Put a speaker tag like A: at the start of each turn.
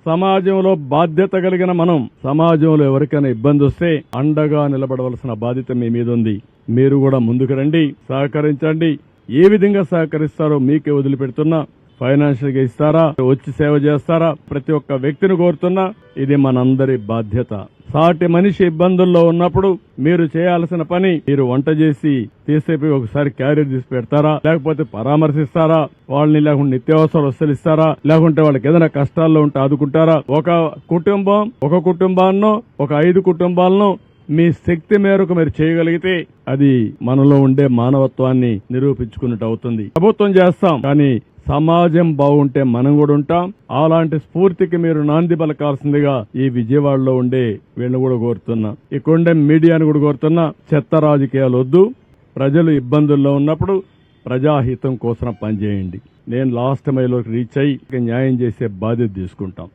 A: సమాజంలో బాధ్యత కలిగిన మనం సమాజంలో ఎవరికైనా ఇబ్బంది వస్తే అండగా నిలబడవలసిన బాధ్యత మీ మీద ఉంది. మీరు కూడా ముందుకు రండి, సహకరించండి. ఏ విధంగా సహకరిస్తారో మీకే వదిలిపెడుతున్నా. ఫైనాన్షియల్ గా ఇస్తారా, వచ్చి సేవ చేస్తారా, ప్రతి ఒక్క వ్యక్తిని కోరుతున్నా. ఇది మనందరి బాధ్యత. సాటి మనిషి ఇబ్బందుల్లో ఉన్నప్పుడు మీరు చేయాల్సిన పని, మీరు వంట చేసి తీసేపోయి ఒకసారి క్యారియర్ తీసి పెడతారా, లేకపోతే పరామర్శిస్తారా, వాళ్ళని లేకుంటే నిత్యావసర వస్తువులు ఇస్తారా, లేకుంటే వాళ్ళకి ఏదైనా కష్టాల్లో ఉంటే ఆదుకుంటారా. ఒక కుటుంబాన్నో ఒక 5 కుటుంబాలను మీ శక్తి మేరకు మీరు చేయగలిగితే అది మనలో ఉండే మానవత్వాన్ని నిరూపించుకున్నట్టు అవుతుంది. ప్రభుత్వం చేస్తాం, కానీ సమాజం బాగుంటే మనం కూడా ఉంటాం. అలాంటి స్ఫూర్తికి మీరు నాంది పలకాల్సిందిగా ఈ విజయవాడలో ఉండే వీళ్ళని కూడా కోరుతున్నా, ఇక్కడుండే మీడియాను కూడా కోరుతున్నా. చెత్త రాజకీయాలు వద్దు. ప్రజలు ఇబ్బందుల్లో ఉన్నప్పుడు ప్రజాహితం కోసం పనిచేయండి. నేను లాస్ట్ మైలోకి రీచ్ అయ్యి న్యాయం చేసే బాధ్యత తీసుకుంటాం.